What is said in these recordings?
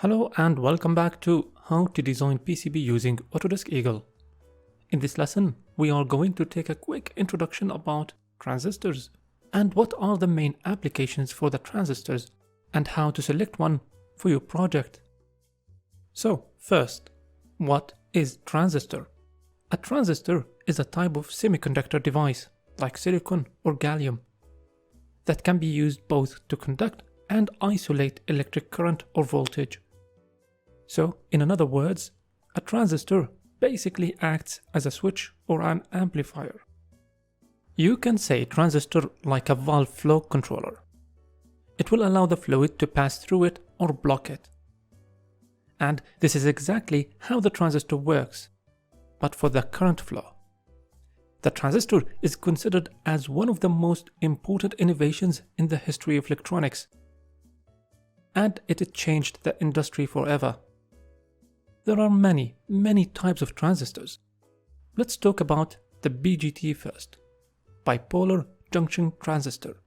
Hello and welcome back to How to Design PCB using Autodesk Eagle. In this lesson, we are going to take a quick introduction about transistors and what are the main applications for the transistors and how to select one for your project. So first, what is transistor? A transistor is a type of semiconductor device like silicon or gallium that can be used both to conduct and isolate electric current or voltage. So, in other words, a transistor basically acts as a switch or an amplifier. You can say transistor like a valve flow controller. It will allow the fluid to pass through it or block it. And this is exactly how the transistor works, but for the current flow. The transistor is considered as one of the most important innovations in the history of electronics, and it changed the industry forever. There are many types of transistors. Let's talk about the BJT first, bipolar junction transistor,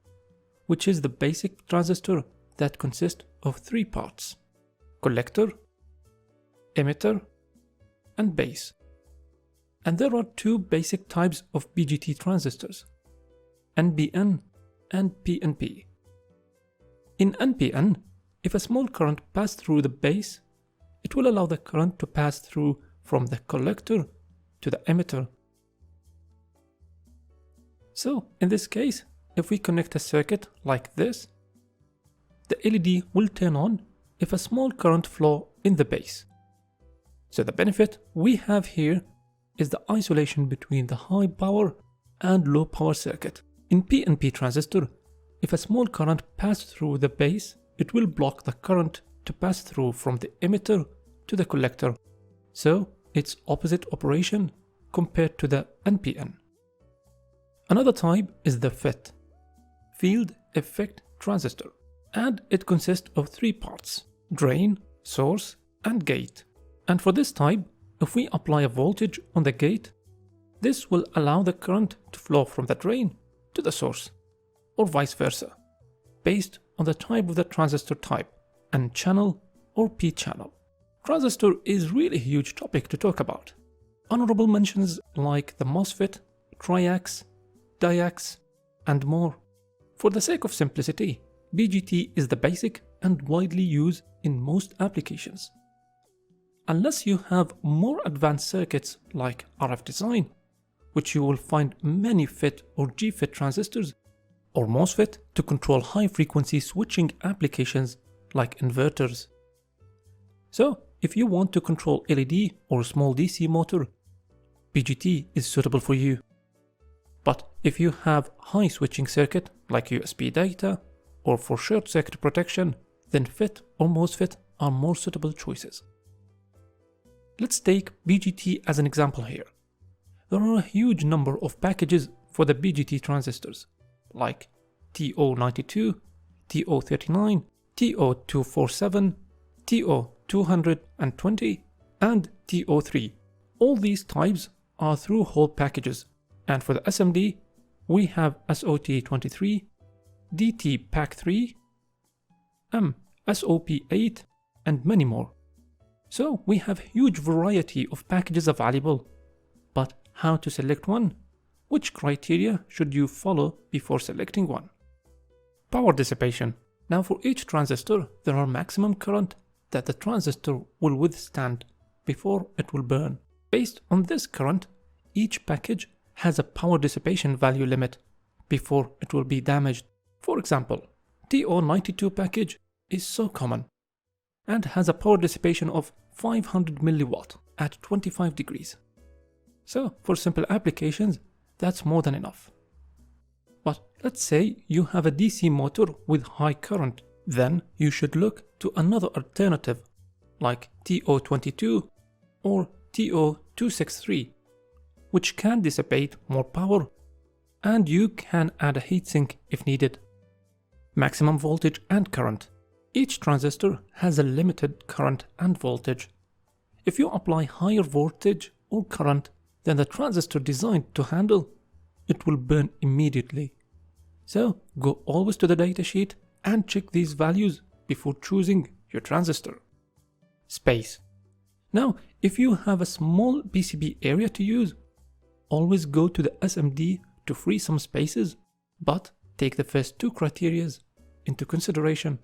which is the basic transistor that consists of three parts: collector, emitter, and base. And there are two basic types of BJT transistors, NPN and PNP. In NPN, if a small current passes through the base, it will allow the current to pass through from the collector to the emitter. So, in this case, if we connect a circuit like this, the LED will turn on if a small current flows in the base. So the benefit we have here is the isolation between the high power and low power circuit. In PNP transistor, if a small current passes through the base, it will block the current to pass through from the emitter to the collector. So it's opposite operation compared to the NPN. Another type is the FET, field effect transistor, and it consists of three parts: drain, source, and gate. And for this type, if we apply a voltage on the gate, this will allow the current to flow from the drain to the source, or vice versa, based on the type of the transistor type, N-channel or P-channel. Transistor is really a huge topic to talk about. Honorable mentions like the MOSFET, triacs, diacs, and more. For the sake of simplicity, BJT is the basic and widely used in most applications. Unless you have more advanced circuits like RF design, which you will find many FET or GFET transistors, or MOSFET to control high-frequency switching applications like inverters. So, if you want to control LED or small DC motor, BJT is suitable for you. But if you have high switching circuit like USB data or for short circuit protection, then FET or MOSFET are more suitable choices. Let's take BJT as an example here. There are a huge number of packages for the BJT transistors, like TO92, TO39, TO247, TO220, and TO3. All these types are through-hole packages, and for the SMD, we have SOT23, DT-PAC3, SOP8, and many more. So we have huge variety of packages available, but how to select one? Which criteria should you follow before selecting one? Power dissipation. Now for each transistor, there are maximum current that the transistor will withstand before it will burn. Based on this current, each package has a power dissipation value limit before it will be damaged. For example, TO92 package is so common and has a power dissipation of 500 milliwatt at 25 degrees. So for simple applications, that's more than enough. But let's say you have a DC motor with high current, then you should look to another alternative like TO22 or TO263, which can dissipate more power, and you can add a heatsink if needed. Maximum voltage and current. Each transistor has a limited current and voltage. If you apply higher voltage or current than the transistor designed to handle, it will burn immediately. So go always to the datasheet and check these values before choosing your transistor. space. Now, if you have a small PCB area to use, always go to the SMD to free some spaces, but take the first two criteria into consideration.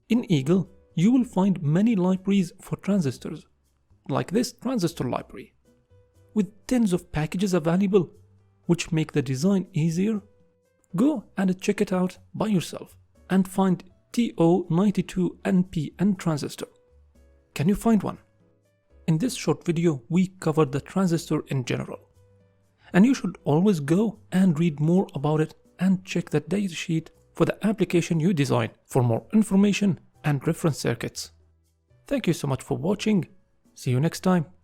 In Eagle, you will find many libraries for transistors, like this transistor library, with tens of packages available, which make the design easier. Go and check it out by yourself and find TO92NPN transistor. Can you find one? In this short video, we covered the transistor in general. And you should always go and read more about it and check the datasheet for the application you design for more information and reference circuits. Thank you so much for watching. See you next time.